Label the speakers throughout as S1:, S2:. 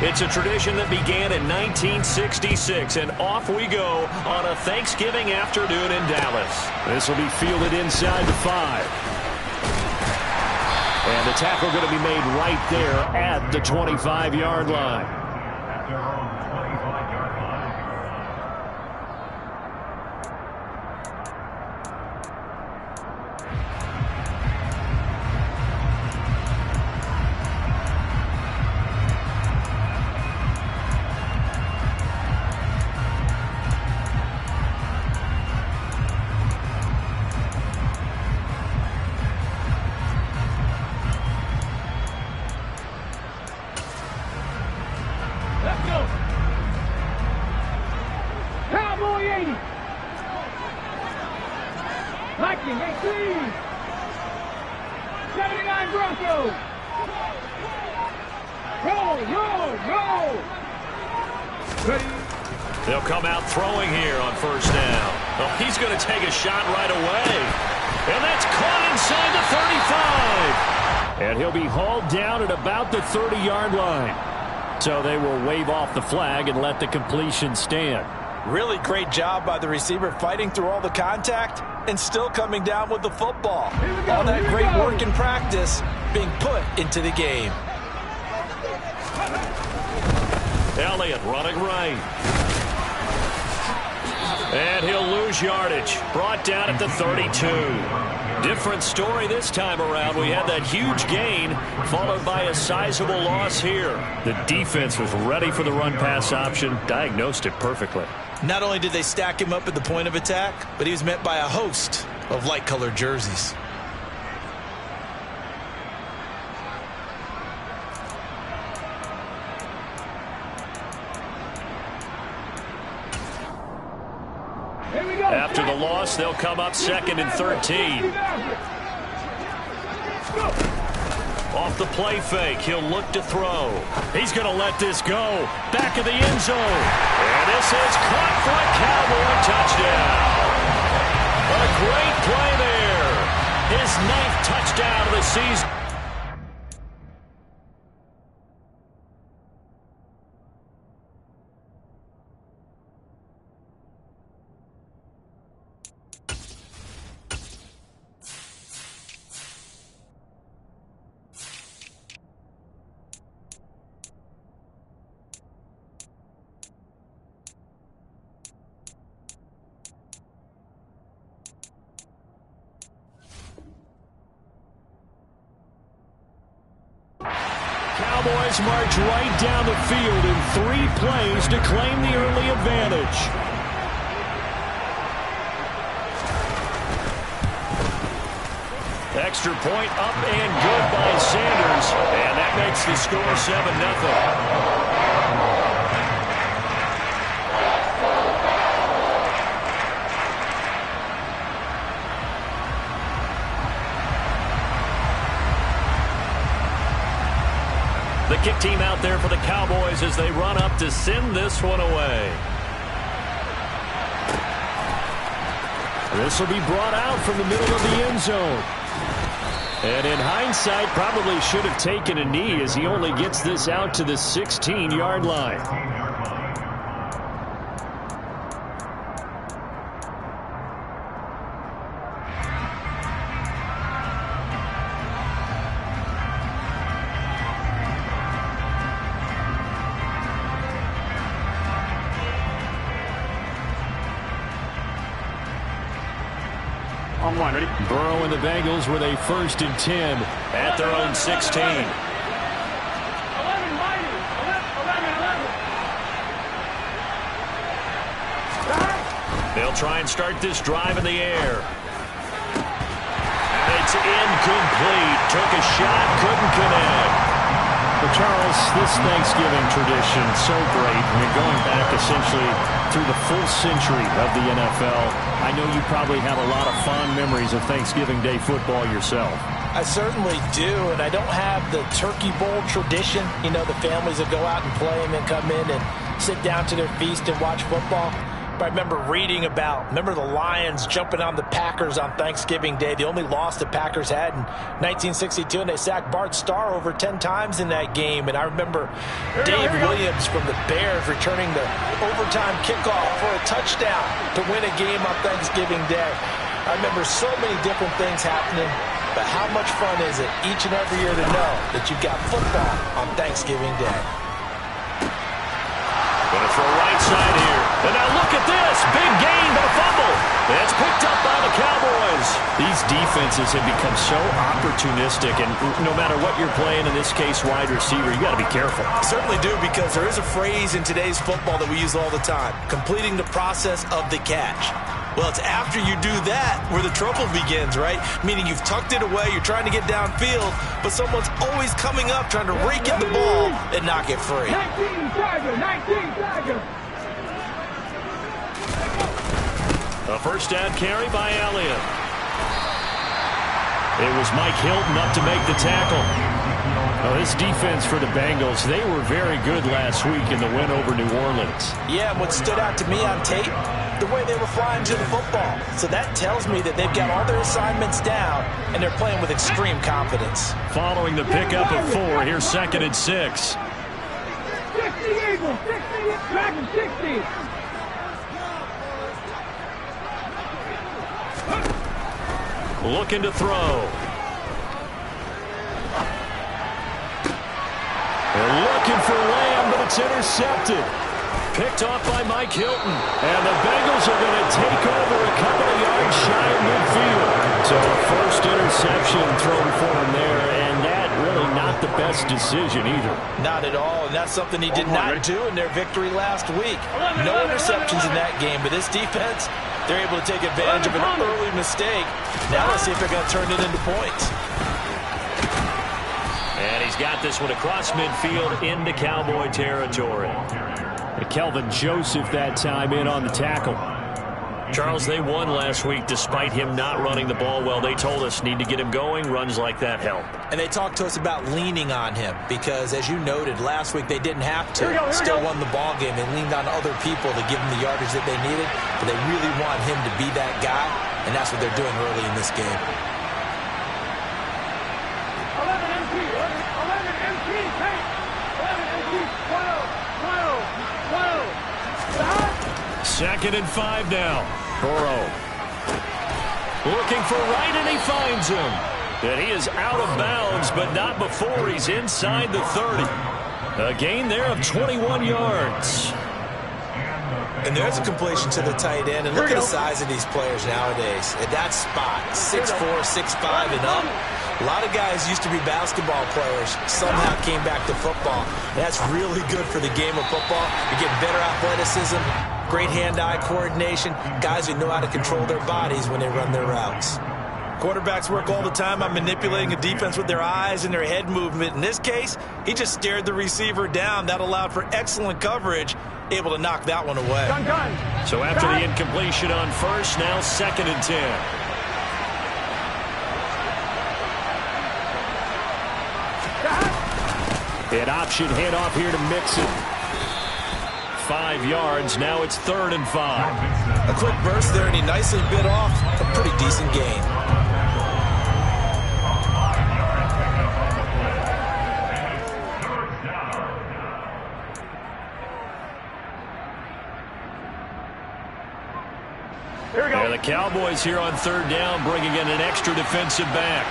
S1: It's a tradition that began in 1966, and off we go on a Thanksgiving afternoon in Dallas.
S2: This will be fielded inside the 5. And the tackle going to be made right there at the 25-yard line.
S1: They'll come out throwing here on first down. Oh, he's going to take a shot right away. And that's caught inside the 35. And he'll be hauled down at about the 30-yard line. So they will wave off the flag and let the completion stand.
S3: Really great job by the receiver fighting through all the contact and still coming down with the football. All that great work in practice being put into the game.
S1: Elliott running right. And he'll lose yardage. Brought down at the 32. Different story this time around. We had that huge gain followed by a sizable loss here. The defense was ready for the run-pass option, diagnosed it perfectly.
S3: Not only did they stack him up at the point of attack, but he was met by a host of light-colored jerseys.
S1: After the loss, they'll come up 2nd and 13. Off the play fake, he'll look to throw. He's going to let this go. Back of the end zone. And this is caught for a Cowboy touchdown. A great play there. His 9th touchdown of the season. Cowboys march right down the field in 3 plays to claim the early advantage. Extra point up and good by Sanders. And that makes the score 7-0. The kick team out there for the Cowboys as they run up to send this one away. This will be brought out from the middle of the end zone. And in hindsight, probably should have taken a knee as he only gets this out to the 16-yard line.
S4: On one, ready?
S1: Burrow and the Bengals with a 1st and 10 at their own 16.
S4: 11.
S1: They'll try and start this drive in the air. It's incomplete. Took a shot, couldn't connect. But Charles, this Thanksgiving tradition, so great. I mean, going back essentially through the full century of the NFL, I know you probably have a lot of fond memories of Thanksgiving Day football yourself.
S3: I certainly do, and I don't have the Turkey Bowl tradition. You know, the families that go out and play and then come in and sit down to their feast and watch football. I remember reading about. Remember the Lions jumping on the Packers on Thanksgiving Day. The only loss the Packers had in 1962, and they sacked Bart Starr over 10 times in that game. And I remember Dave Williams from the Bears returning the overtime kickoff for a touchdown to win a game on Thanksgiving Day. I remember so many different things happening, but how much fun is it each and every year to know that you've got football on Thanksgiving Day?
S2: Going to throw right side here. And now look at this. Big gain, but a fumble. That's picked up by the Cowboys.
S1: These defenses have become so opportunistic, and no matter what you're playing, in this case wide receiver, you got to be careful.
S3: Certainly do, because there is a phrase in today's football that we use all the time: completing the process of the catch. Well, it's after you do that where the trouble begins, right? Meaning you've tucked it away, you're trying to get downfield, but someone's always coming up trying to rake in the ball and knock it free.
S5: 19 Tiger.
S2: A first down carry by Elliott.
S1: It was Mike Hilton up to make the tackle. Well, this defense for the Bengals, they were very good last week in the win over New Orleans.
S3: Yeah, what stood out to me on tape, the way they were flying to the football. So that tells me that they've got all their assignments down, and they're playing with extreme confidence.
S1: Following the pickup of 4, here's 2nd and 6.
S5: 60 Eagles, 60, Dragon 60.
S2: Looking to throw.
S1: They're looking for Lamb, but it's intercepted. Picked off by Mike Hilton. And the Bengals are going to take over a couple of yards shy of midfield. So first interception thrown for him there, and that really not the best decision either.
S3: Not at all, and that's something he did not do in their victory last week. No interceptions in that game, but this defense, they're able to take advantage of an early mistake. Now let's see if they're going to turn it into points.
S2: And he's got this one across midfield into Cowboy territory.
S1: Kelvin Joseph that time in on the tackle.
S2: Charles, they won last week despite him not running the ball well. They told us need to get him going. Runs like that help.
S3: And they talked to us about leaning on him because, as you noted, last week they didn't have to. Still won the ball game. They leaned on other people to give them the yardage that they needed, but they really want him to be that guy, and that's what they're doing early in this game.
S5: 11 MP,
S1: 2nd and 5 now. Burrow looking for right, and he finds him.
S2: And he is out of bounds, but not before he's inside the 30. A gain there of 21 yards.
S3: And there's a completion to the tight end. And look at the size of these players nowadays. At that spot, 6'4", 6'5", and up. A lot of guys used to be basketball players, somehow came back to football. That's really good for the game of football. You're getting better athleticism, great hand-eye coordination, guys who know how to control their bodies when they run their routes. Quarterbacks work all the time on manipulating a defense with their eyes and their head movement. In this case, he just stared the receiver down. That allowed for excellent coverage, able to knock that one away.
S2: So after the incompletion on first, now 2nd and 10.
S1: An option handoff here to Mixon. 5 yards. Now it's 3rd and 5.
S3: A quick burst there, and he nicely bit off a pretty decent gain.
S2: Here we go. And the Cowboys here on 3rd down, bringing in an extra defensive back.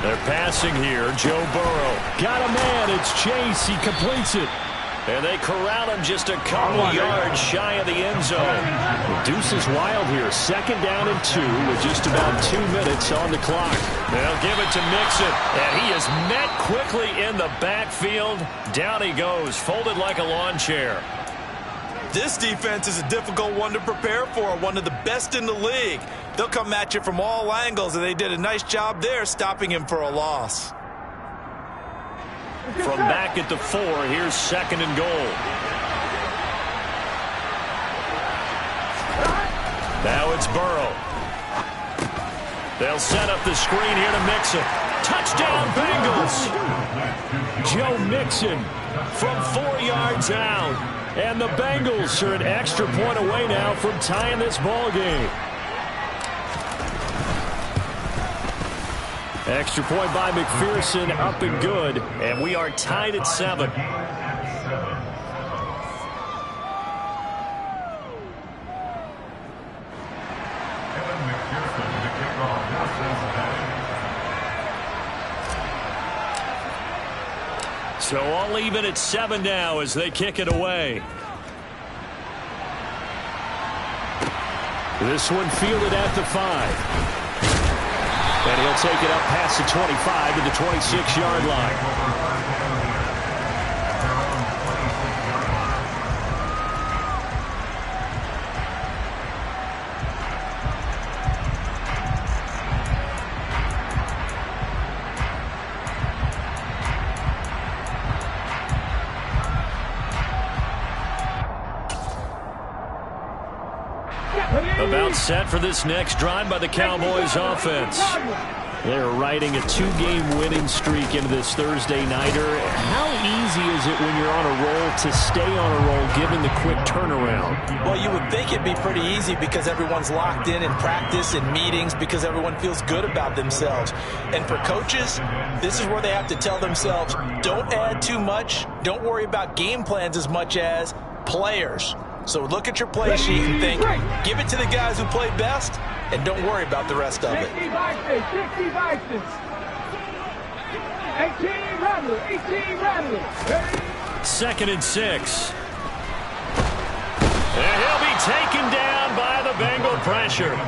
S1: They're passing here. Joe Burrow. Got a man. It's Chase. He completes it.
S2: And they corral him just a couple yards shy of the end zone.
S1: The deuce is wild here. 2nd down and 2 with just about 2 minutes on the clock.
S2: They'll give it to Mixon. And he is met quickly in the backfield. Down he goes, folded like a lawn chair.
S3: This defense is a difficult one to prepare for, one of the best in the league. They'll come at you from all angles, and they did a nice job there stopping him for a loss.
S2: From back at the 4, here's 2nd and goal. Now it's Burrow. They'll set up the screen here to Mixon. Touchdown, Bengals. Joe Mixon from 4 yards out. And the Bengals are an extra point away now from tying this ball game. Extra point by McPherson, up and good. And we are tied at 7. So all even at 7 now as they kick it away. This one fielded at the 5. And he'll take it up past the 25 to the 26-yard line. About set for this next drive by the Cowboys offense. They're riding a 2-game winning streak into this Thursday nighter. How easy is it when you're on a roll to stay on a roll given the quick turnaround?
S3: Well, you would think it'd be pretty easy because everyone's locked in practice and meetings because everyone feels good about themselves. And for coaches, this is where they have to tell themselves, don't add too much. Don't worry about game plans as much as players. So look at your play sheet and think, give it to the guys who play best, and don't worry about the rest of it.
S5: 60 Vikings. 18 Rattler. 18 Rattler.
S2: 2nd and 6. And he'll be taken down by the Bengal pressure.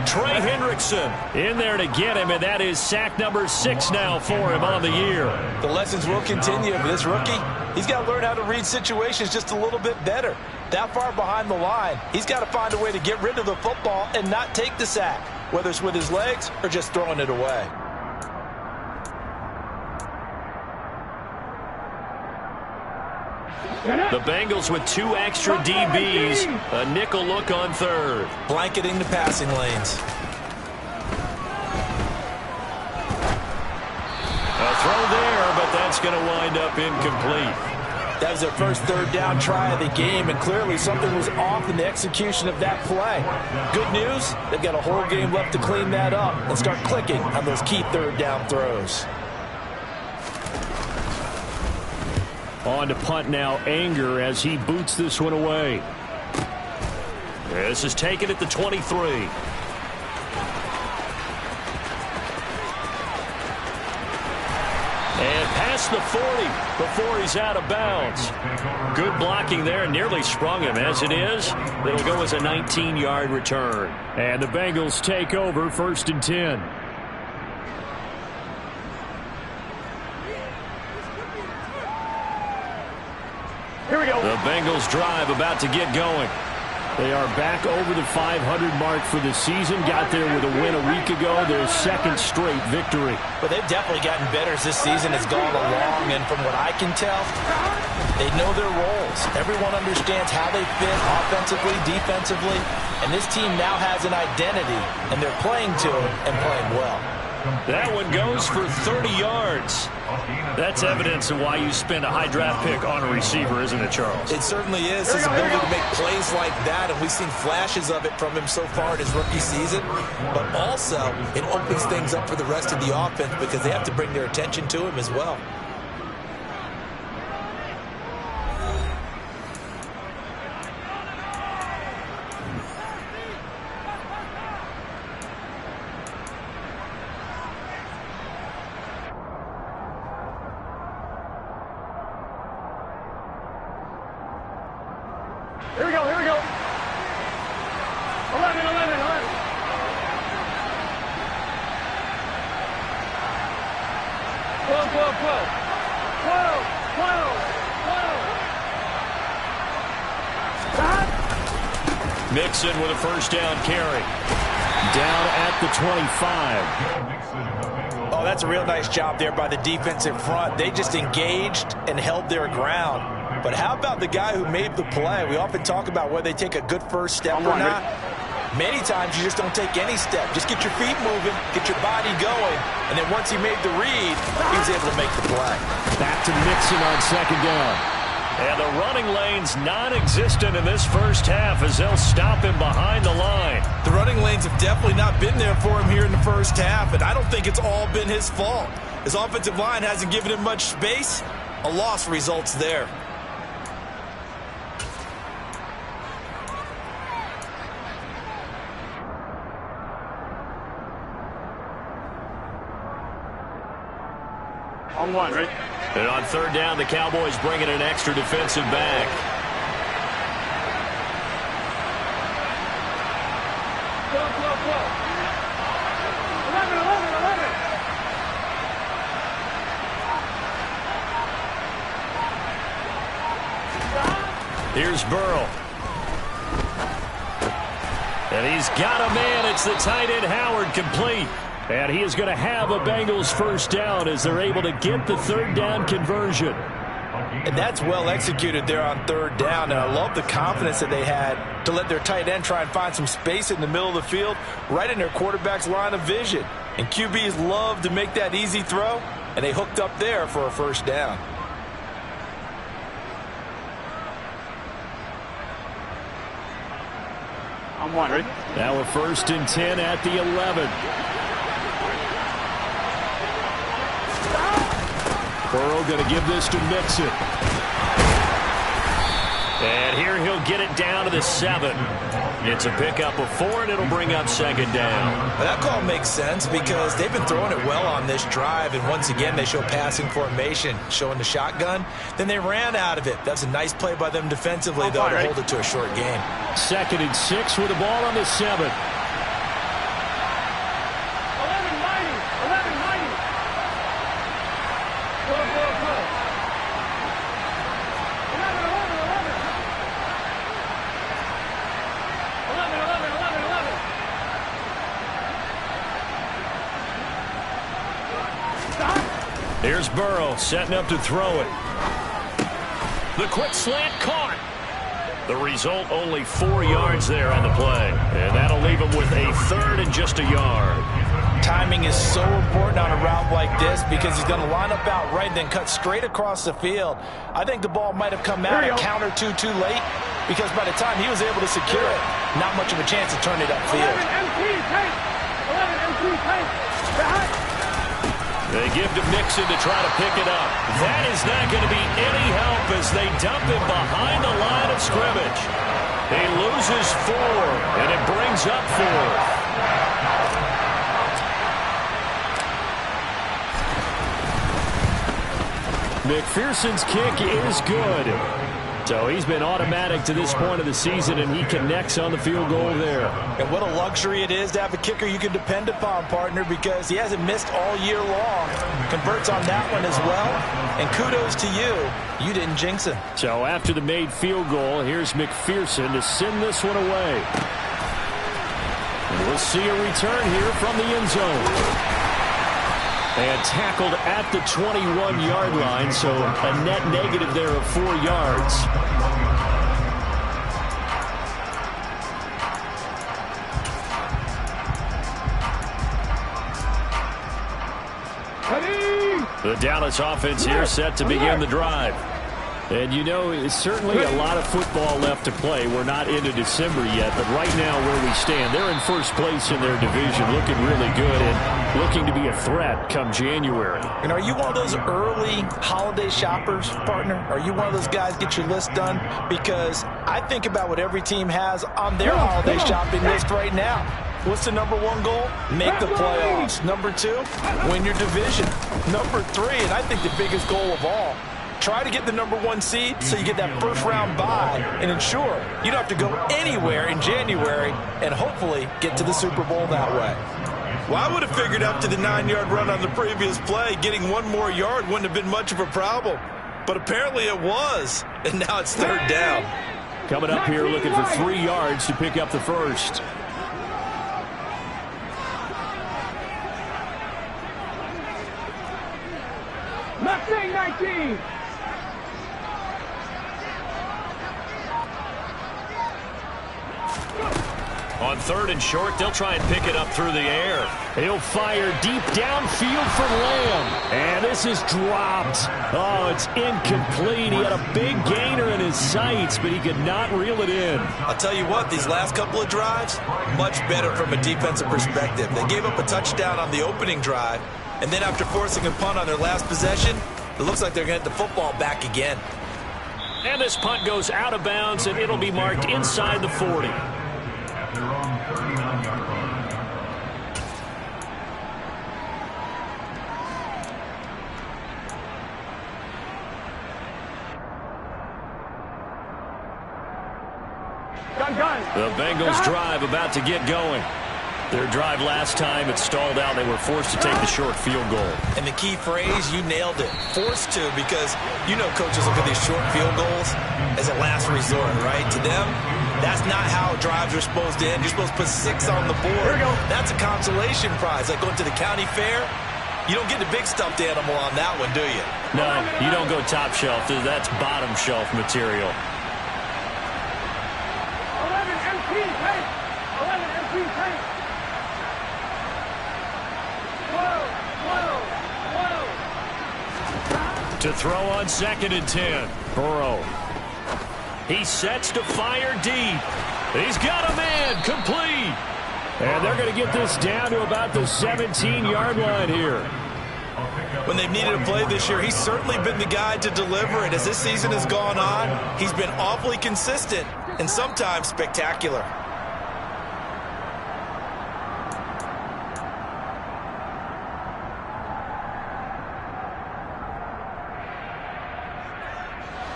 S2: Trey Hendrickson in there to get him, and that is sack number 6 now for him on the year.
S3: The lessons will continue for this rookie. He's got to learn how to read situations just a little bit better. That far behind the line, he's got to find a way to get rid of the football and not take the sack, whether it's with his legs or just throwing it away.
S2: The Bengals with 2 extra DBs, a nickel look on 3rd.
S3: Blanketing the passing lanes.
S2: A throw there, but that's going to wind up incomplete.
S3: That was their first 3rd down try of the game, and clearly something was off in the execution of that play. Good news, they've got a whole game left to clean that up and start clicking on those key 3rd down throws.
S2: On to punt now, Anger, as he boots this one away. This is taken at the 23. And past the 40 before he's out of bounds. Good blocking there, nearly sprung him. As it is, it'll go as a 19-yard return. And the Bengals take over 1st and 10.
S4: Here we go.
S2: The Bengals drive about to get going. They are back over the 500 mark for the season. Got there with a win a week ago. Their 2nd straight victory.
S3: But they've definitely gotten better as this season has gone along. And from what I can tell, they know their roles. Everyone understands how they fit offensively, defensively. And this team now has an identity. And they're playing to it and playing well.
S2: That one goes for 30 yards. That's evidence of why you spend a high draft pick on a receiver, isn't it, Charles?
S3: It certainly is. His ability to make plays like that, and we've seen flashes of it from him so far in his rookie season. But also, it opens things up for the rest of the offense because they have to bring their attention to him as well.
S4: Here we go. 11. 12. 12.
S2: Mixon with a 1st down carry. Down at the 25.
S3: Oh, that's a real nice job there by the defensive front. They just engaged and held their ground. But how about the guy who made the play? We often talk about whether they take a good first step or not. Many times you just don't take any step. Just get your feet moving, get your body going, and then once he made the read, he was able to make the play.
S2: Back to Mixon on second down. And the running lane's non-existent in this first half as they'll stop him behind the line.
S3: The running lanes have definitely not been there for him here in the first half, and I don't think it's all been his fault. His offensive line hasn't given him much space. A loss results there.
S4: On one, right?
S2: And on third down, the Cowboys bring in an extra defensive back.
S5: Go, go, go. 11, 11, 11.
S2: Here's Burrow. And he's got a man. It's the tight end Howard, complete. And he is going to have a Bengals first down as they're able to get the third down conversion.
S3: And that's well executed there on third down. And I love the confidence that they had to let their tight end try and find some space in the middle of the field, right in their quarterback's line of vision. And QBs love to make that easy throw, and they hooked up there for a first down.
S4: On one, right?
S2: Now a 1st and 10 at the 11. Burrow going to give this to Mixon. And here he'll get it down to the 7. It's a pickup of 4, and it'll bring up second down.
S3: Well, that call makes sense because they've been throwing it well on this drive, and once again they show passing formation, showing the shotgun. Then they ran out of it. That's a nice play by them defensively, though, to hold it to a short game.
S2: 2nd and 6 with the ball on the 7.
S5: 11, mighty. 11, mighty. Go, go, go. 11, 11, 11. 11, 11, 11, 11. Stop.
S2: Here's Burrow setting up to throw it. The quick slant caught. The result, only 4 yards there on the play. And that'll leave him with a 3rd and just a yard.
S3: Timing is so important on a route like this because he's going to line up out right, then cut straight across the field. I think the ball might have come out a count or two too late because by the time he was able to secure it, not much of a chance to turn it upfield.
S5: 11 MT tank. 11 MT tank. Behind.
S2: They give to Mixon to try to pick it up. That is not going to be any help as they dump him behind the line of scrimmage. He loses 4, and it brings up 4. McPherson's kick is good. So he's been automatic to this point of the season, and he connects on the field goal there.
S3: And what a luxury it is to have a kicker you can depend upon, partner, because he hasn't missed all year long. Converts on that one as well. And kudos to you. You didn't jinx him.
S2: So after the made field goal, here's McPherson to send this one away. And we'll see a return here from the end zone. And tackled at the 21-yard line, so a net negative there of 4 yards. The Dallas offense here set to begin the drive. And, you know, it's certainly a lot of football left to play. We're not into December yet, but right now where we stand, they're in first place in their division, looking really good and looking to be a threat come January.
S3: And are you one of those early holiday shoppers, partner? Are you one of those guys get your list done? Because I think about what every team has on their holiday shopping list right now. What's the number 1 goal? Make the playoffs. Number 2, win your division. Number 3, and I think the biggest goal of all, try to get the number 1 seed so you get that first-round bye and ensure you don't have to go anywhere in January and hopefully get to the Super Bowl that way. Well, I would have figured after the 9-yard run on the previous play, getting 1 more yard wouldn't have been much of a problem. But apparently it was, and now it's 3rd down.
S2: Coming up here looking for 3 yards to pick up the first.
S5: Mustang 19.
S2: On 3rd and short. They'll try and pick it up through the air.
S1: He'll fire deep downfield for Lamb. And this is dropped. Oh, it's incomplete. He had a big gainer in his sights, but he could not reel it in.
S3: I'll tell you what, these last couple of drives, much better from a defensive perspective. They gave up a touchdown on the opening drive, and then after forcing a punt on their last possession, it looks like they're going to get the football back again.
S2: And this punt goes out of bounds, and it'll be marked inside the 40. The Bengals drive about to get going. Their drive last time, it stalled out. They were forced to take the short field goal.
S3: And the key phrase, you nailed it. Forced to, because you know coaches look at these short field goals as a last resort, right? To them, that's not how drives are supposed to end. You're supposed to put 6 on the board. That's a consolation prize. Like going to the county fair, you don't get the big stuffed animal on that one, do you?
S2: No, you don't go top shelf. That's bottom shelf material.
S5: 11 MP tank. 11 MP tank.
S2: To throw on 2nd and 10. Burrow. He sets to fire deep. He's got a man. Complete.
S1: And they're going to get this down to about the 17-yard line here.
S3: When they've needed a play this year, he's certainly been the guy to deliver it. As this season has gone on, he's been awfully consistent and sometimes spectacular.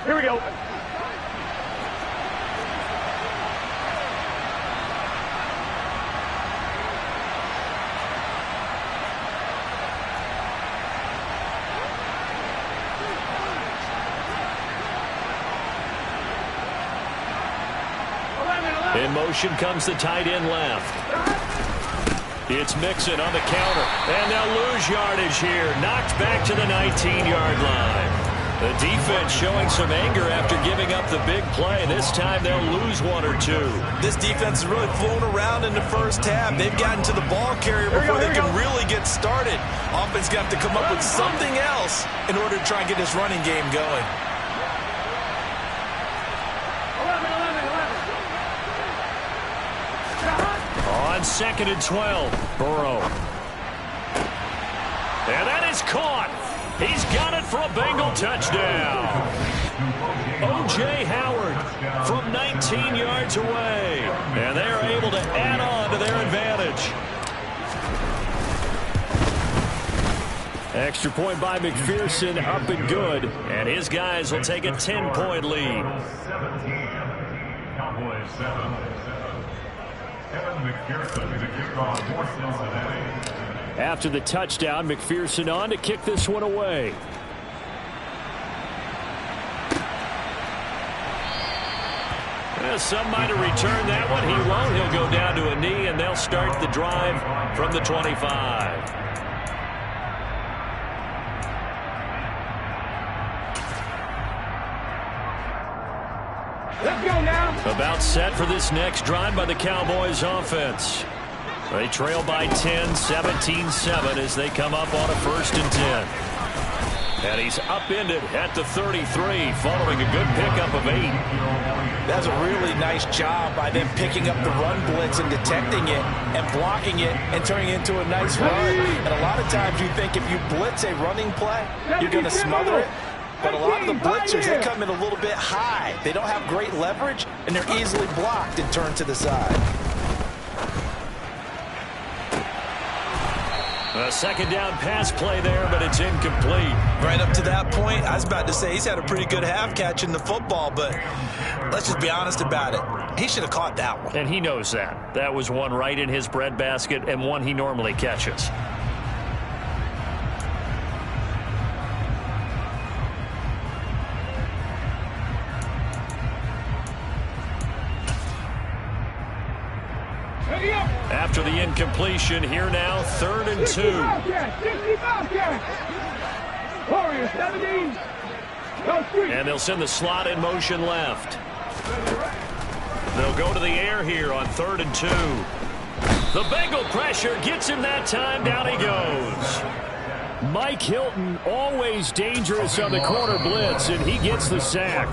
S5: Here we go.
S2: In motion comes the tight end left. It's Mixon on the counter. And they'll lose yardage here. Knocked back to the 19-yard line. The defense showing some anger after giving up the big play. This time they'll lose 1 or 2.
S3: This defense has really flown around in the first half. They've gotten to the ball carrier before they can really get started. Offense got to come up with something else in order to try and get this running game going.
S5: 11.
S2: On 2nd and 12, Burrow. And that is caught. He's got it for a Bengal touchdown. O.J. Howard from 19 yards away. And they are able to add on to their advantage.
S1: Extra point by McPherson, up and good.
S2: And his guys will take a 10-point lead.
S6: Cowboys 7. Kevin McPherson to kick off for Cincinnati.
S1: After the touchdown, McPherson on to kick this one away.
S2: Well, some might have returned that one. He won't. He'll go down to a knee, and they'll start the drive from the 25.
S5: Let's go now.
S2: About set for this next drive by the Cowboys offense. They trail by 10, 17-7 as they come up on a 1st and 10. And he's upended at the 33 following a good pickup of 8.
S3: That's a really nice job by them picking up the run blitz and detecting it and blocking it and turning it into a nice run. And a lot of times you think if you blitz a running play, you're going to smother it. But a lot of the blitzers, they come in a little bit high. They don't have great leverage, and they're easily blocked and turned to the side.
S2: A 2nd down pass play there, but it's incomplete.
S3: Right up to that point, I was about to say he's had a pretty good half catching the football, but let's just be honest about it. He should have caught that one.
S2: And he knows that. That was one right in his breadbasket and one he normally catches. After the incompletion, here now, 3rd and 2.
S5: 60 Bobcats. Warriors 17.
S2: And they'll send the slot in motion left. They'll go to the air here on 3rd and 2. The Bengal pressure gets him that time. Down he goes.
S1: Mike Hilton, always dangerous on the corner blitz, and he gets the sack.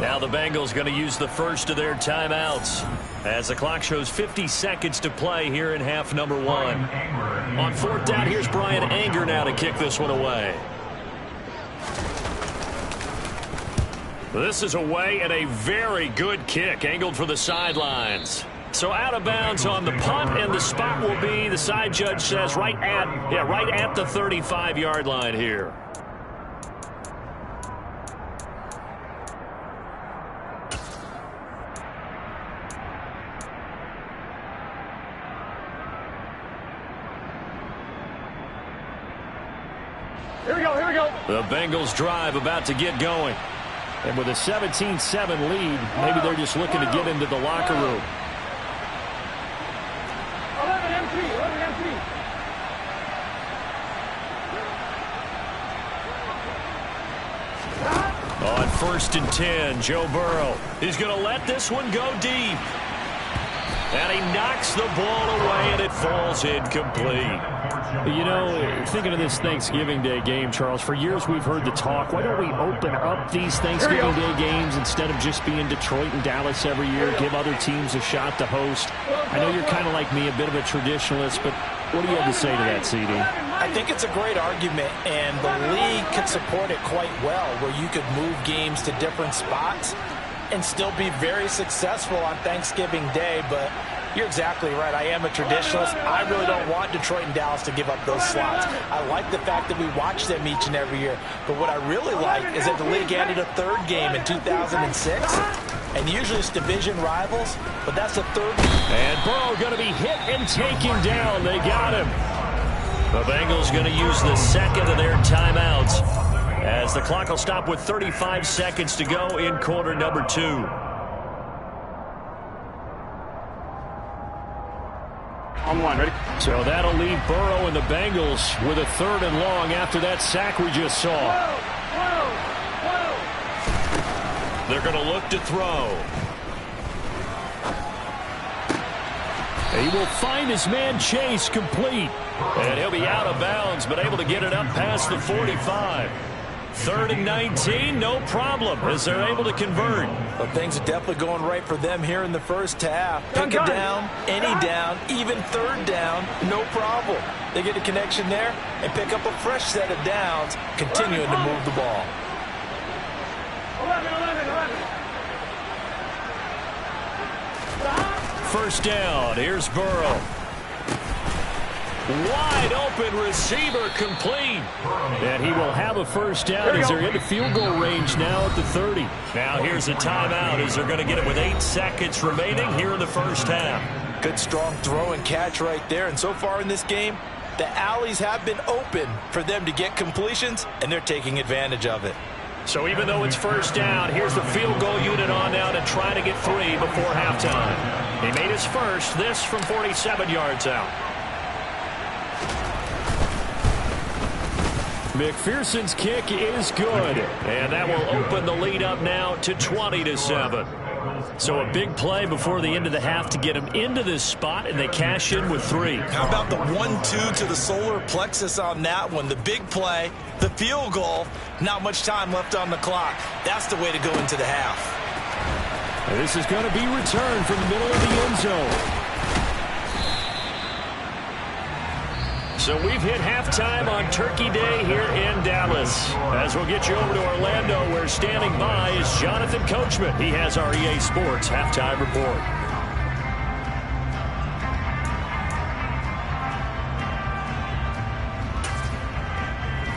S2: Now the Bengals going to use the first of their timeouts as the clock shows 50 seconds to play here in half number 1. On 4th down, here's Brian Anger now to kick this one away. This is away and a very good kick angled for the sidelines. So out of bounds on the punt, and the spot will be, the side judge says, right at the 35-yard line here.
S4: Here we go, here we go.
S2: The Bengals drive about to get going.
S1: And with a 17-7 lead, maybe they're just looking to get into the locker room.
S4: 11 M3.
S2: On 1st and 10, Joe Burrow. He's going to let this one go deep. And he knocks the ball away, and it falls incomplete.
S1: You know, thinking of this Thanksgiving Day game, Charles, for years we've heard the talk, why don't we open up these Thanksgiving Day games instead of just being Detroit and Dallas every year, give other teams a shot to host? I know you're kind of like me, a bit of a traditionalist, but what do you have to say to that, CD?
S3: I think it's a great argument, and the league could support it quite well, where you could move games to different spots and still be very successful on Thanksgiving Day. But you're exactly right. I am a traditionalist. I really don't want Detroit and Dallas to give up those slots. I like the fact that we watch them each and every year. But what I really like is that the league added a 3rd game in 2006. And usually it's division rivals, but that's the 3rd.
S1: And Burrow going to be hit and taken down. They got him.
S2: The Bengals going to use the second of their timeouts as the clock will stop with 35 seconds to go in quarter number 2.
S4: On one, ready?
S1: So that'll leave Burrow and the Bengals with a 3rd and long after that sack we just saw.
S2: They're going to look to throw.
S1: He will find his man Chase complete.
S2: And he'll be out of bounds, but able to get it up past the 45. 3rd and 19, no problem, as they're able to convert.
S3: Well, things are definitely going right for them here in the first half. Pick a down, any down, even 3rd down, no problem. They get a connection there and pick up a fresh set of downs, continuing to move the ball.
S4: 11.
S2: 1st down, here's Burrow. Wide open receiver complete.
S1: And he will have a 1st down as they're into field goal range now at the 30.
S2: Now here's a timeout as they're going to get it with 8 seconds remaining here in the first half.
S3: Good strong throw and catch right there. And so far in this game, the alleys have been open for them to get completions, and they're taking advantage of it.
S2: So even though it's 1st down, here's the field goal unit on now to try to get 3 before halftime. He made his first, this from 47 yards out.
S1: McPherson's kick is good.
S2: And that will open the lead up now to 20-7. So a big play before the end of the half to get them into this spot, and they cash in with 3.
S3: How about the 1-2 to the solar plexus on that one? The big play, the field goal, not much time left on the clock. That's the way to go into the half.
S1: And this is going to be returned from the middle of the end zone.
S2: So we've hit halftime on Turkey Day here in Dallas. As we'll get you over to Orlando, where standing by is Jonathan Coachman. He has our EA Sports halftime report.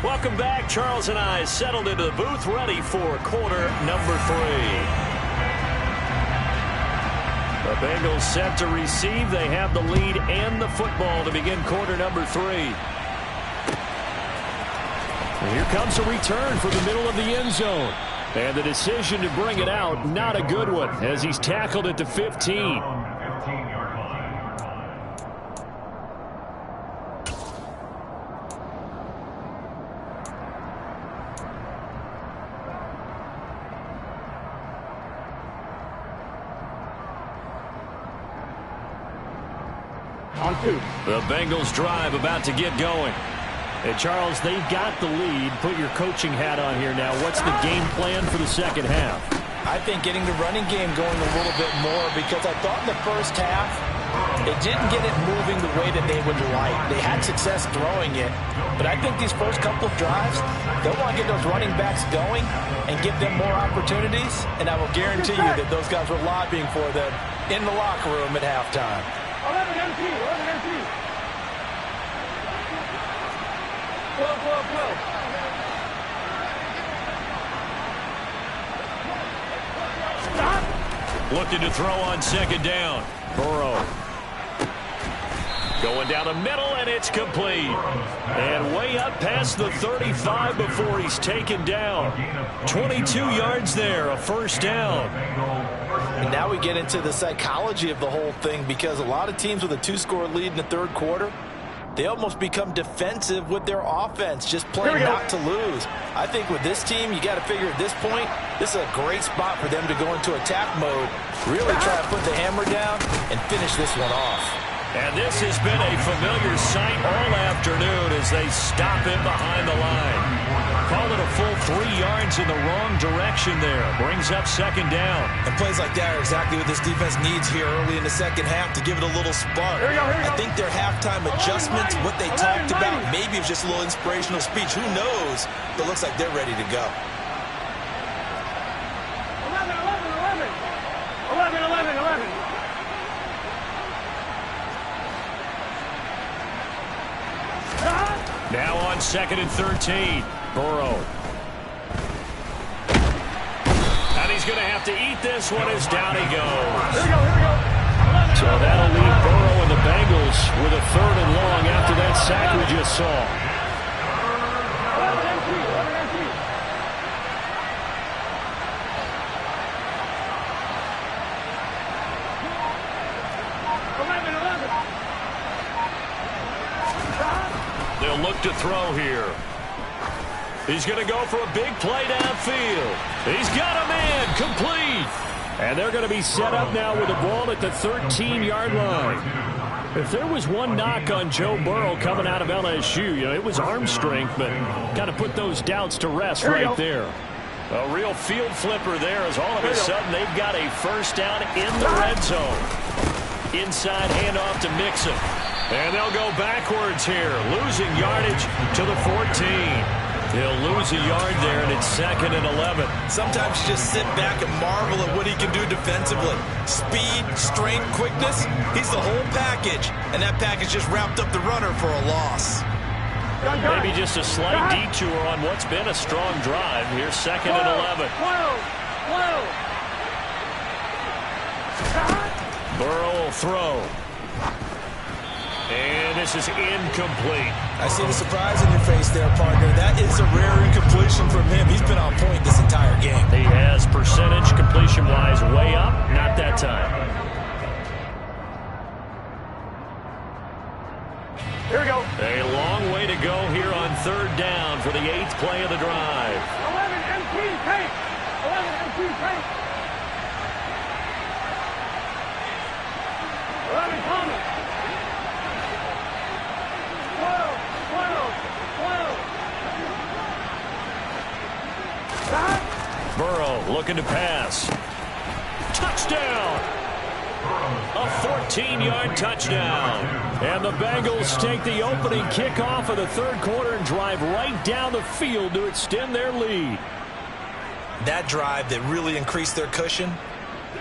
S2: Welcome back. Charles and I settled into the booth, ready for quarter number 3. The Bengals set to receive. They have the lead and the football to begin quarter number 3.
S1: And here comes a return from the middle of the end zone. And the decision to bring it out, not a good one, as he's tackled at the 15.
S4: On 2.
S2: The Bengals drive about to get going.
S1: Hey, Charles, they've got the lead. Put your coaching hat on here now. What's the game plan for the second half?
S3: I think getting the running game going a little bit more, because I thought in the first half it didn't get it moving the way that they would like. They had success throwing it, but I think these first couple of drives, they'll want to get those running backs going and give them more opportunities, and I will guarantee you that those guys were lobbying for them in the locker room at halftime.
S5: 11 M3, 11 M3. 12, 12, 12.
S2: Looking to throw on second down.
S1: Burrow.
S2: Going down the middle, and it's complete. And way up past the 35 before he's taken down. 22 yards there, a first down.
S3: And now we get into the psychology of the whole thing, because a lot of teams with a 2-score lead in the third quarter, they almost become defensive with their offense, just playing not to lose. I think with this team, you got to figure at this point, this is a great spot for them to go into attack mode, really try to put the hammer down and finish this one off.
S2: And this has been a familiar sight all afternoon as they stop him behind the line. Call it a full 3 yards in the wrong direction there. Brings up second down.
S3: And plays like that are exactly what this defense needs here early in the second half to give it a little spark. I think their halftime adjustments, what they talked about, maybe it was just a little inspirational speech. Who knows? But it looks like they're ready to go.
S5: 11, 11, 11. 11, 11, 11.
S2: Now on second and 13.
S1: Burrow.
S2: And he's going to have to eat this one as down he goes.
S5: Here we go.
S1: So that'll leave Burrow and the Bengals with a third and long after that sack we just saw.
S5: 11 M3, 11 M3. 11, 11.
S2: They'll look to throw here. He's going to go for a big play downfield. He's got a man complete.
S1: And they're going to be set up now with the ball at the 13-yard line. If there was one knock on Joe Burrow coming out of LSU, it was arm strength, but got to put those doubts to rest right there.
S2: A real field flipper there as all of a sudden they've got a first down in the red zone. Inside handoff to Mixon. And they'll go backwards here, losing yardage to the 14. He'll lose a yard there, and it's second and 11.
S3: Sometimes you just sit back and marvel at what he can do defensively. Speed, strength, quickness, he's the whole package. And that package just wrapped up the runner for a loss.
S2: Maybe just a slight detour on what's been a strong drive. Here's second and 11. Burrow will throw. And this is incomplete.
S3: I see the surprise in your face there, partner. That is a rare incompletion from him. He's been on point this entire game.
S2: He has percentage completion-wise way up. Not that time.
S5: Here we go.
S2: A long way to go here on third down for the 8th play of the drive.
S5: 11 M3 tank. 11 M3 tank. 11 Thomas. 12, 12, 12.
S2: Burrow looking to pass. Touchdown! A 14-yard touchdown.
S1: And the Bengals take the opening kickoff of the third quarter and drive right down the field to extend their lead.
S3: That drive that really increased their cushion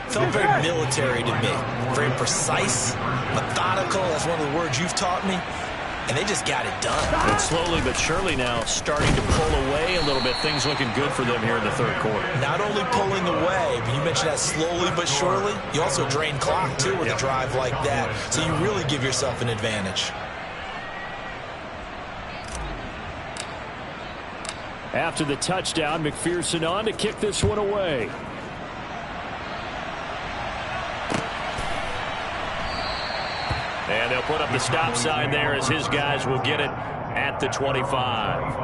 S3: felt very military to me. Very precise, methodical. That's one of the words you've taught me. And they just got it done.
S2: And slowly but surely now starting to pull away a little bit. Things looking good for them here in the third quarter.
S3: Not only pulling away, but you mentioned that slowly but surely. You also drain clock, too, with a drive like that. So you really give yourself an advantage.
S1: After the touchdown, McPherson on to kick this one away.
S2: And they'll put up the stop sign there as his guys will get it at the 25.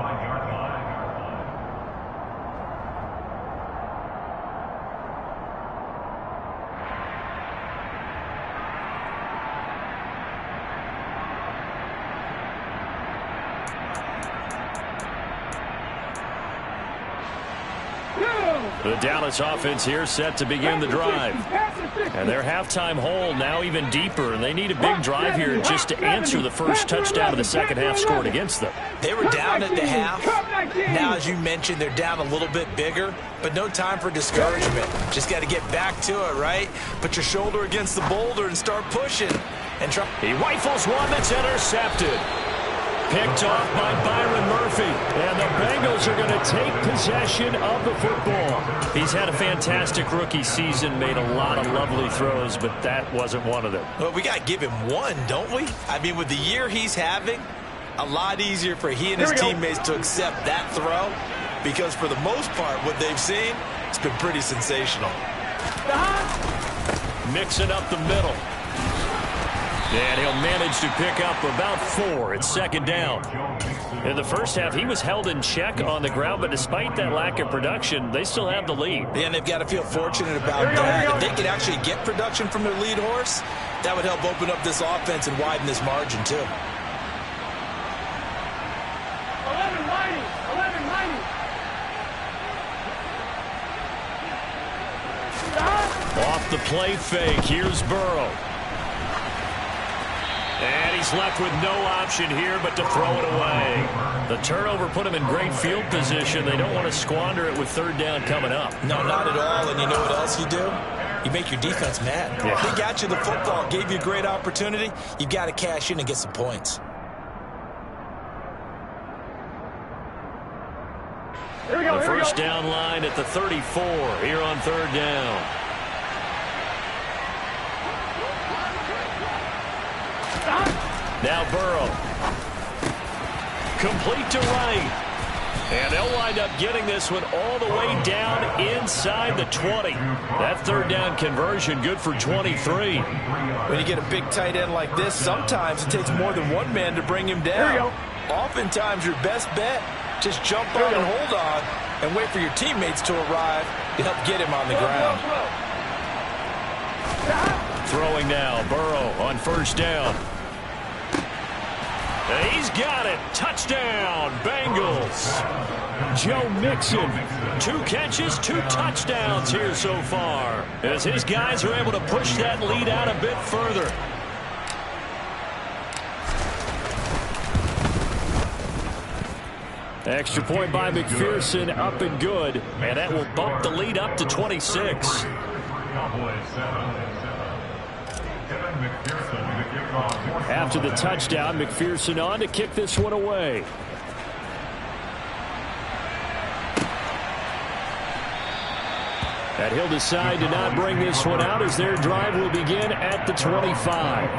S2: The Dallas offense here set to begin the drive. And their halftime hole now even deeper, and they need a big drive here just to answer the first touchdown of the second half scored against them.
S3: They were down at the half. Now, as you mentioned, they're down a little bit bigger, but no time for discouragement. Just got to get back to it, right? Put your shoulder against the boulder and start pushing. And try.
S2: He rifles one that's intercepted. Picked off by Byron Murphy. And the Bengals are going to take possession of the football. He's had a fantastic rookie season, made a lot of lovely throws, but that wasn't one of them.
S3: Well, we got to give him one, don't we? I mean, with the year he's having, a lot easier for he and his teammates to accept that throw, because for the most part, what they've seen, it's been pretty sensational.
S2: Mixing up the middle. And he'll manage to pick up about 4. It's second down. In the first half, he was held in check on the ground, but despite that lack of production, they still have the lead.
S3: Yeah, and they've got to feel fortunate about that. If they could actually get production from their lead horse, that would help open up this offense and widen this margin, too.
S2: 11-90. Off the play fake, here's Burrow. And he's left with no option here but to throw it away. The turnover put him in great field position. They don't want to squander it with third down coming up.
S3: No, not at all. And you know what else you do? You make your defense mad.
S2: Yeah.
S3: They got you the football, gave you a great opportunity. You've got to cash in and get some points.
S4: Here we go,
S2: The
S4: here we
S2: first
S4: go.
S2: down line at the 34 here on third down. Now Burrow. Complete to right. And they'll wind up getting this one all the way down inside the 20. That third down conversion good for 23.
S3: When you get a big tight end like this, sometimes it takes more than one man to bring him down. Oftentimes your best bet, just jump on and hold on and wait for your teammates to arrive to help get him on the ground.
S2: Throwing now, Burrow on first down. He's got it. Touchdown, Bengals. Joe Mixon, 2 catches, 2 touchdowns here so far, as his guys are able to push that lead out a bit further. Extra point by McPherson, up and good, and that will bump the lead up to 26. After the touchdown, McPherson on to kick this one away. And he'll decide to not bring this one out as their drive will begin at the 25.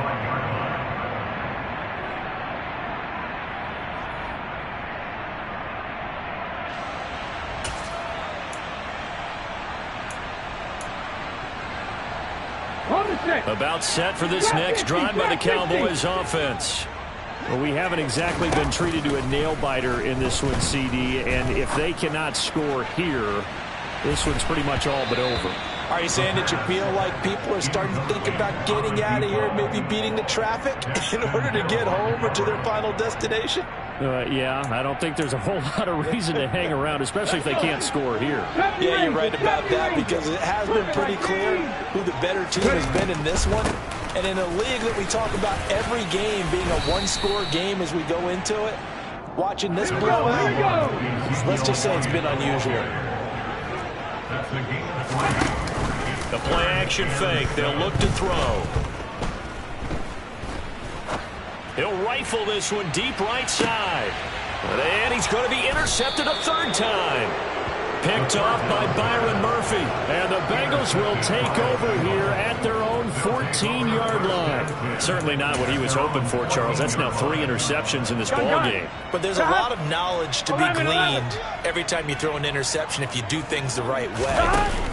S2: About set for this next drive by the Cowboys offense. Well, we haven't exactly been treated to a nail-biter in this one, CD, and if they cannot score here, this one's pretty much all but over.
S3: Are you saying that you feel like people are starting to think about getting out of here, maybe beating the traffic in order to get home or to their final destination?
S2: Yeah, I don't think there's a whole lot of reason to hang around, especially if they can't score here.
S3: Yeah, you're right about that, because it has been pretty clear who the better team has been in this one. And in a league that we talk about every game being a one-score game as we go into it, watching this blowout, let's just say it's been unusual.
S2: The play-action fake. They'll look to throw. He'll rifle this one deep right side. And he's going to be intercepted a third time. Picked off by Byron Murphy. And the Bengals will take over here at their own 14-yard line. Certainly not what he was hoping for, Charles. That's now 3 interceptions in this ball game.
S3: But there's a lot of knowledge to be gleaned every time you throw an interception if you do things the right way.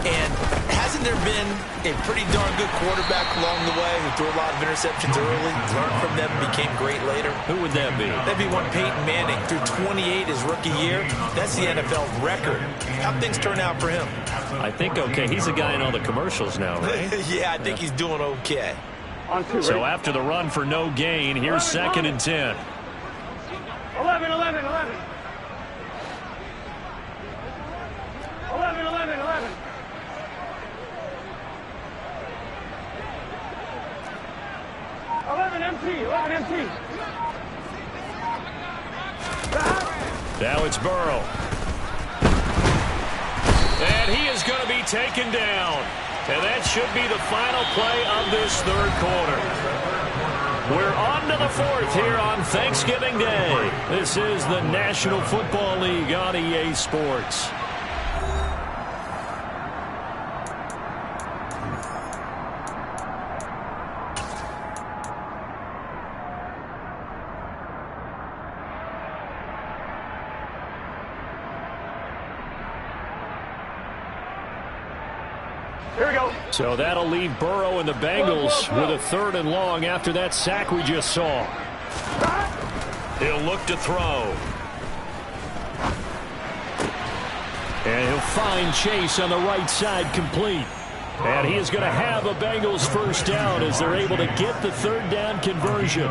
S3: And hasn't there been a pretty darn good quarterback along the way who threw a lot of interceptions early, learned from them, became great later?
S2: Who would that be?
S3: That'd be one Peyton Manning. Threw 28 his rookie year. That's the NFL record. How'd things turn out for him?
S2: I think okay. He's a guy in all the commercials now, right?
S3: Yeah, I think he's doing okay.
S2: So after the run for no gain, here's 2nd and 10.
S4: 11. 11.
S5: 11.
S2: Now it's Burrow. And he is going to be taken down. And that should be the final play of this third quarter. We're on to the fourth here on Thanksgiving Day. This is the National Football League on EA Sports. So that'll leave Burrow and the Bengals with a 3rd and long after that sack we just saw. He'll look to throw. And he'll find Chase on the right side complete. And he is going to have a Bengals first down as they're able to get the 3rd down conversion.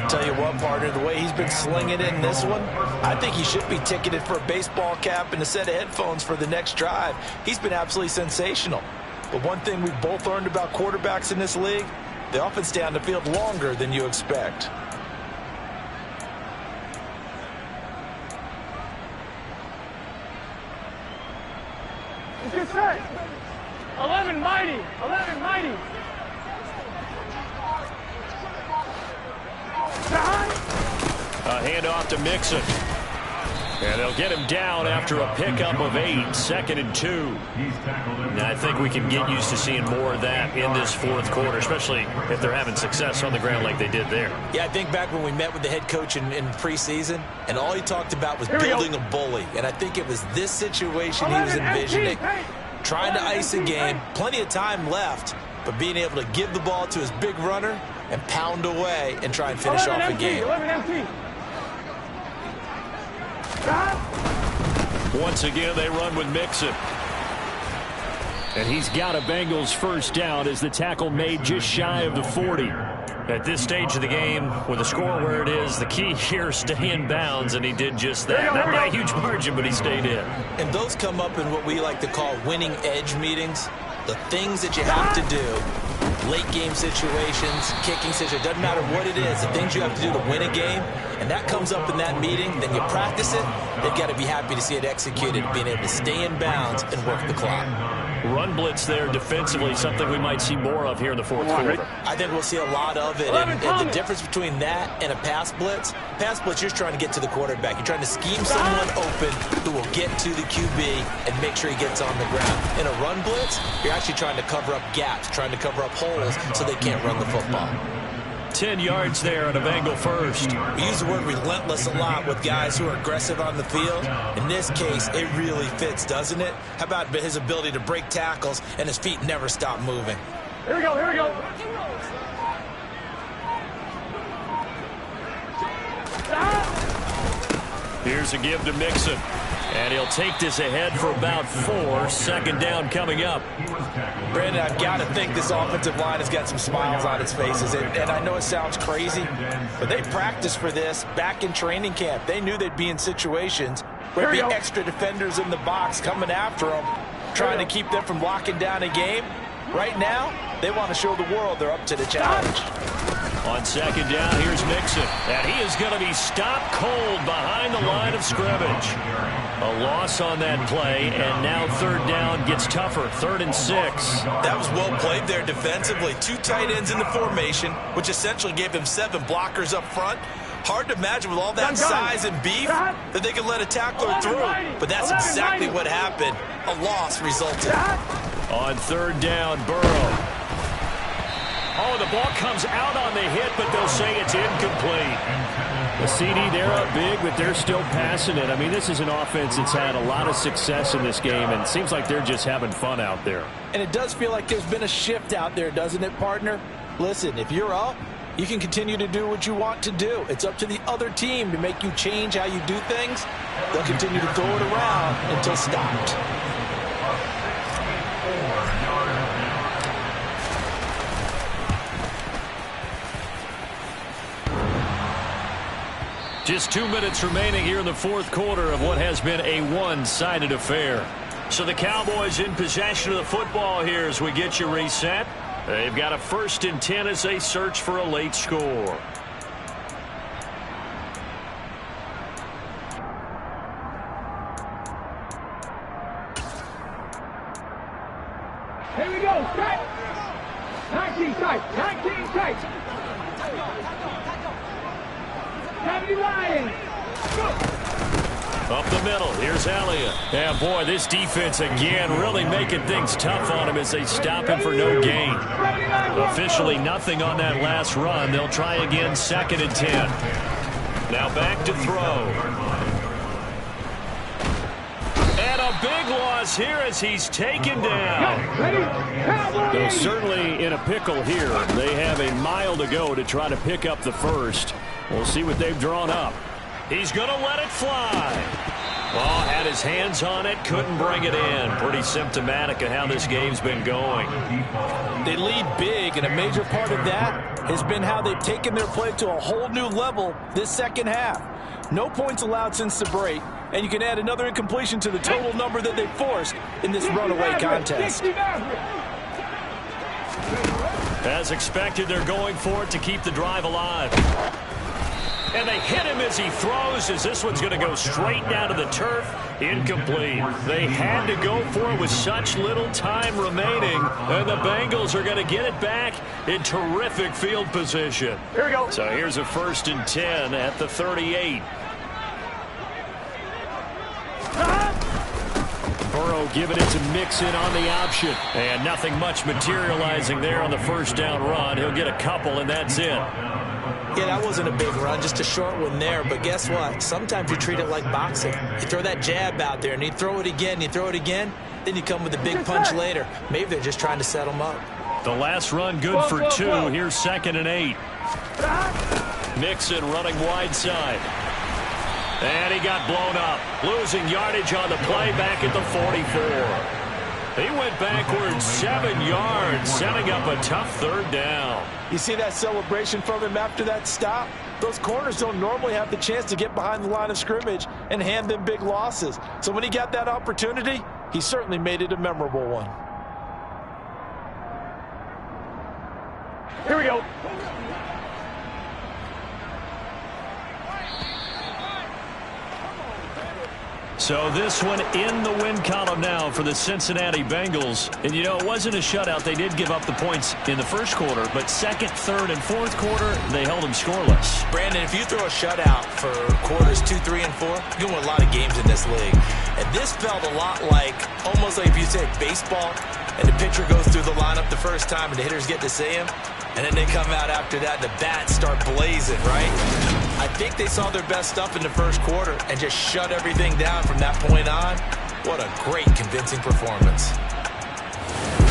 S3: Tell you what, partner, the way he's been slinging in this one, I think he should be ticketed for a baseball cap and a set of headphones for the next drive. He's been absolutely sensational. But one thing we've both learned about quarterbacks in this league, they often stay on the field longer than you expect.
S5: Let's get set. 11 mighty. 11 mighty.
S2: A handoff to Mixon. And they'll get him down after a pickup of 8, 2nd and 2. And I think we can get used to seeing more of that in this fourth quarter, especially if they're having success on the ground like they did there.
S3: Yeah, I think back when we met with the head coach in preseason, and all he talked about was building a bully. And I think it was this situation he was envisioning. Trying to ice a game, plenty of time left, but being able to give the ball to his big runner and pound away and try and finish off a game.
S5: 11 empty.
S2: Once again, they run with Mixon. And he's got a Bengals first down as the tackle made just shy of the 40. At this stage of the game, with the score where it is, the key here is stay in bounds, and he did just that. Not by a huge margin, but he stayed in.
S3: And those come up in what we like to call winning edge meetings. The things that you have to do, late game situations, kicking situations, doesn't matter what it is, the things you have to do to win a game, and that comes up in that meeting, then you practice it, they've got to be happy to see it executed, being able to stay in bounds and work the clock. Run blitz there defensively, something we might see more of here in the fourth quarter. I think we'll see a lot of it, and the difference between that and a pass blitz, you're just trying to get to the quarterback. You're trying to scheme someone open who will get to the QB and make sure he gets on the ground. In a run blitz, you're actually trying to cover up gaps, trying to cover up holes so they can't run the football.
S2: 10 yards there on a Bengal first.
S3: We use the word relentless a lot with guys who are aggressive on the field. In this case, it really fits, doesn't it? How about his ability to break tackles and his feet never stop moving?
S5: Here we go, here we go.
S2: Here's a give to Mixon. And he'll take this ahead for about 4. 2nd down coming up.
S3: Brandon, I've got to think this offensive line has got some smiles on its faces. And I know it sounds crazy, but they practiced for this back in training camp. They knew they'd be in situations where there'd be extra defenders in the box coming after them, trying to keep them from locking down a game. Right now, they want to show the world they're up to the challenge.
S2: On 2nd down, here's Mixon. And he is going to be stopped cold behind the line of scrimmage. A loss on that play, and now 3rd down gets tougher. 3rd and 6.
S3: That was well played there defensively. 2 tight ends in the formation, which essentially gave them 7 blockers up front. Hard to imagine with all that size and beef that they could let a tackler through. But that's exactly what happened. A loss resulted.
S2: On 3rd down, Burrow. Oh, the ball comes out on the hit, but they'll say it's incomplete. The CD, they're up big, but they're still passing it. I mean, this is an offense that's had a lot of success in this game, and it seems like they're just having fun out there.
S3: And it does feel like there's been a shift out there, doesn't it, partner? Listen, if you're up, you can continue to do what you want to do. It's up to the other team to make you change how you do things. They'll continue to throw it around until stopped.
S2: Just 2 minutes remaining here in the fourth quarter of what has been a one-sided affair. So the Cowboys in possession of the football here as we get you reset. They've got a 1st and 10 as they search for a late score.
S5: Here we go, strike. 19 strike, 19 strike. 70 Lions.
S2: Up the middle, here's Elliott. Yeah, boy, this defense again really making things tough on him as they stop him for no gain. Officially nothing on that last run. They'll try again, 2nd and 10. Now back to throw. And a big loss here as he's taken down.
S1: They're certainly in a pickle here. They have a mile to go to try to pick up the 1st. We'll see what they've drawn up.
S2: He's going to let it fly. Well, had his hands on it, couldn't bring it in. Pretty symptomatic of how this game's been going.
S3: They lead big, and a major part of that has been how they've taken their play to a whole new level this second half. No points allowed since the break, and you can add another incompletion to the total number that they forced in this runaway contest.
S2: As expected, they're going for it to keep the drive alive. And they hit him as he throws, as this one's going to go straight down to the turf. Incomplete. They had to go for it with such little time remaining, and the Bengals are going to get it back in terrific field position.
S4: Here we go.
S2: So here's a 1st and 10 at the 38.
S1: Burrow giving it to Mixon on the option.
S2: And nothing much materializing there on the 1st down run. He'll get a couple, and that's it.
S3: Yeah, that wasn't a big run, just a short one there. But guess what? Sometimes you treat it like boxing. You throw that jab out there, and you throw it again, then you come with a big punch later. Maybe they're just trying to set them up.
S2: The last run good for 2. Here's 2nd and 8. Mixon running wide side. And he got blown up. Losing yardage on the play back at the 44. He went backwards 7 yards, setting up a tough 3rd down.
S3: You see that celebration from him after that stop? Those corners don't normally have the chance to get behind the line of scrimmage and hand them big losses. So when he got that opportunity, he certainly made it a memorable one.
S4: Here we go.
S2: So this one in the win column now for the Cincinnati Bengals. And, you know, it wasn't a shutout. They did give up the points in the 1st quarter, but 2nd, 3rd, and 4th quarter, they held them scoreless.
S3: Brandon, if you throw a shutout for quarters 2, 3, and 4, you can win a lot of games in this league. And this felt a lot like, almost like if you say baseball, and the pitcher goes through the lineup the first time and the hitters get to see him, and then they come out after that and the bats start blazing, right? I think they saw their best stuff in the 1st quarter and just shut everything down from that point on. What a great, convincing performance.